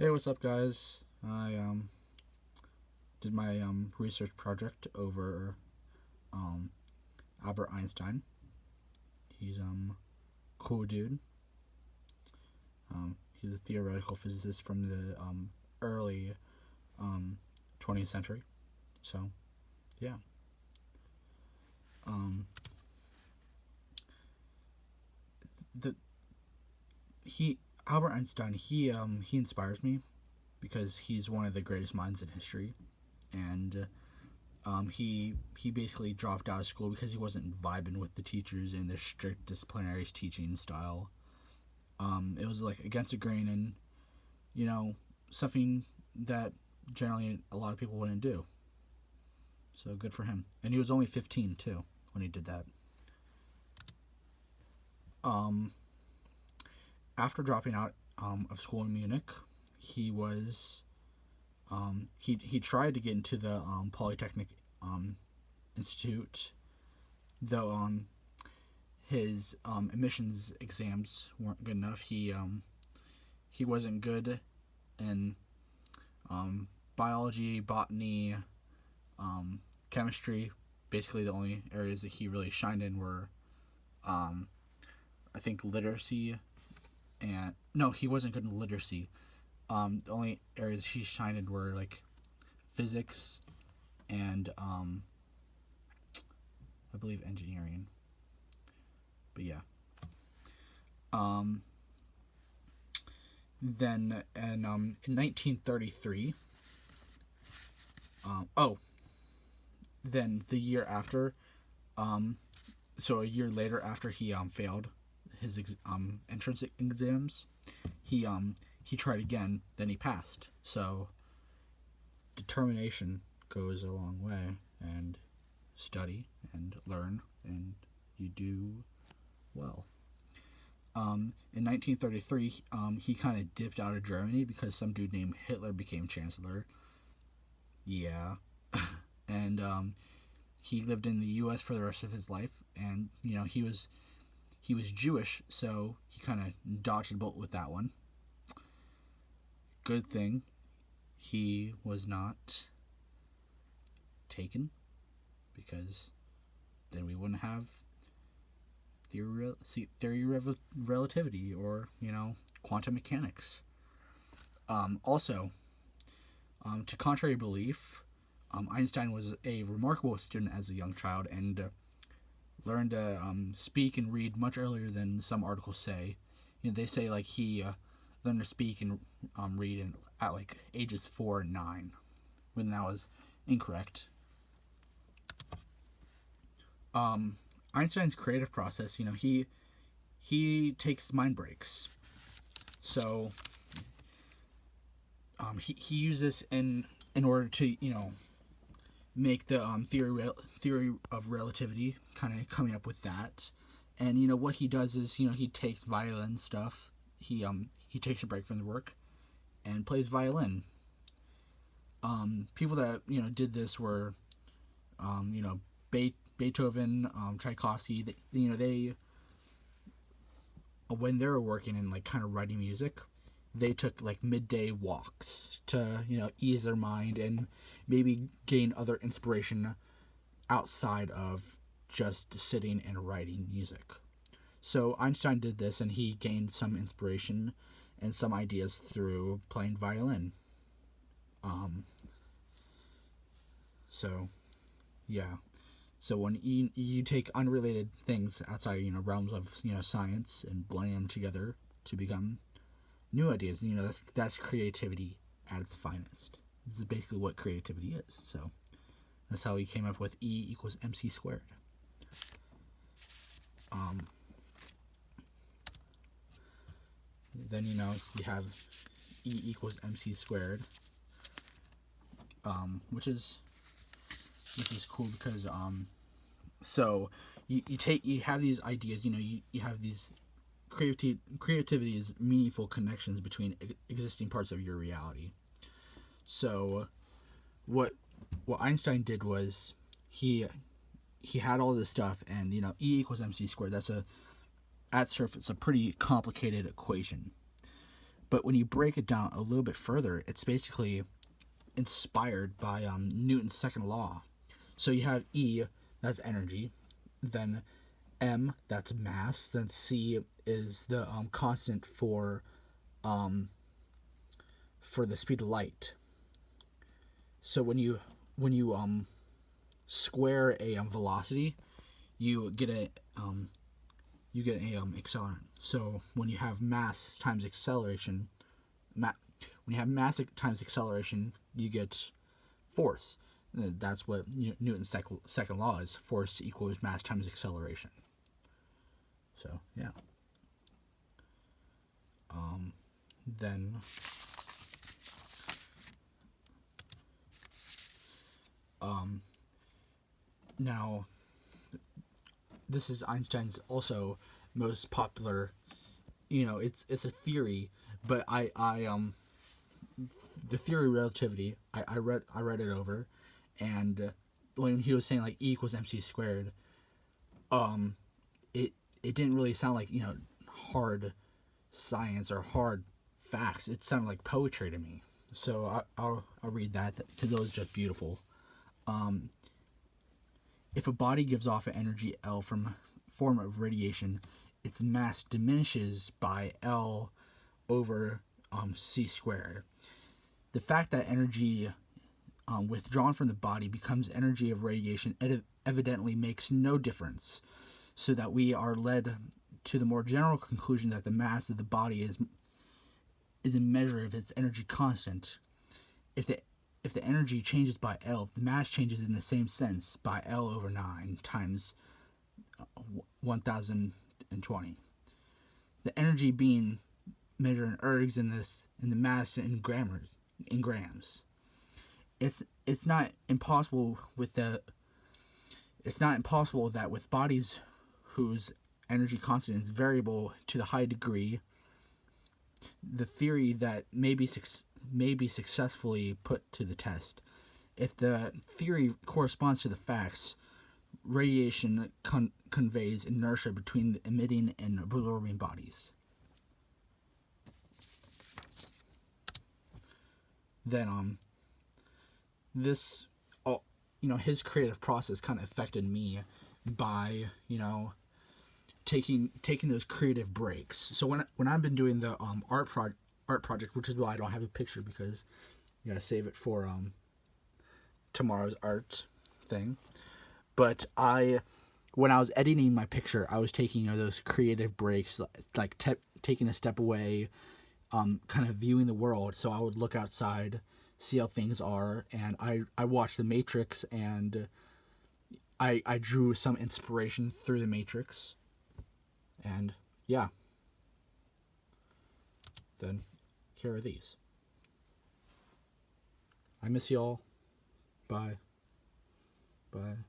Hey, what's up, guys? I did my research project over um Albert Einstein. He's cool dude. He's a theoretical physicist from the early um 20th century. So yeah. Um the he Albert Einstein, he inspires me because he's one of the greatest minds in history, and he basically dropped out of school because he wasn't vibing with the teachers and their strict disciplinary teaching style. It was like against the grain, and you know something that generally a lot of people wouldn't do. So good for him. And he was only 15 too when he did that. Um, After dropping out of school in Munich, he was he tried to get into the Polytechnic Institute, though his admissions exams weren't good enough. He wasn't good in biology, botany, chemistry. Basically, the only areas that he really shined in were, I think, literacy. And no, he wasn't good in literacy. The only areas he shined in were like physics and I believe engineering. But yeah. Um, then in 1933. Oh, then the year after, so a year later after he failed his entrance exams, he tried again. Then he passed. So determination goes a long way, and study and learn, and you do well. In 1933, he kind of dipped out of Germany because some dude named Hitler became chancellor. Yeah, and he lived in the U.S. for the rest of his life, and he was Jewish, so he kind of dodged the bullet with that one. Good thing he was not taken, because then we wouldn't have theory of relativity or quantum mechanics. Also, to contrary belief, Einstein was a remarkable student as a young child, and learned to speak and read much earlier than some articles say. They say like he learned to speak and read at like ages 4 and 9, when that was incorrect. Einstein's creative process, he takes mind breaks. So he uses in order to make the theory of relativity, kind of coming up with that. And what he does is he takes violin stuff. He takes a break from the work and plays violin. People that did this were Beethoven, Tchaikovsky. They when they were working and like kind of writing music, they took like midday walks to ease their mind and maybe gain other inspiration outside of just sitting and writing music. So Einstein did this, and he gained some inspiration and some ideas through playing violin. So yeah. So when you take unrelated things outside realms of science and blending them together to become new ideas, that's creativity at its finest. This is basically what creativity is. So that's how he came up with E equals MC squared. Then you have E equals MC squared, which is cool because so you have these ideas. You have these creativity is meaningful connections between existing parts of your reality. So what Einstein did was he had all this stuff, and E equals MC squared. That's at surface a pretty complicated equation, But when you break it down a little bit further, it's basically inspired by Newton's second law. So you have E, that's energy, then M, that's mass, then C is the constant for the speed of light. So when you square a when you get a accelerant. So when you have mass times acceleration, when you have mass times acceleration, you get force. That's what Newton's second law is: force equals mass times acceleration. So yeah. Then now this is Einstein's also most popular. It's a theory, but I the theory of relativity. I read it over, and when he was saying like E equals mc squared, it didn't really sound like hard science or hard facts. It sounded like poetry to me. So I'll read that because it was just beautiful. If a body gives off an energy L from a form of radiation, its mass diminishes by L over c squared. The fact that energy withdrawn from the body becomes energy of radiation evidently makes no difference, so that we are led to the more general conclusion that the mass of the body is a measure of its energy constant. If the energy changes by L, the mass changes in the same sense by L over 9 times 1020. The energy being measured in ergs and the mass in grams. It's not impossible that with bodies whose energy constant is variable to the high degree, the theory that may be successfully put to the test. If the theory corresponds to the facts, radiation conveys inertia between the emitting and absorbing bodies. Then this his creative process kind of affected me by taking those creative breaks. So when I've been doing the art project, which is why I don't have a picture, because you gotta save it for tomorrow's art thing. But when I was editing my picture, I was taking those creative breaks, like taking a step away, kind of viewing the world. So I would look outside, see how things are, and I watched The Matrix, and I drew some inspiration through The Matrix. And yeah. Then here are these. I miss y'all. Bye. Bye.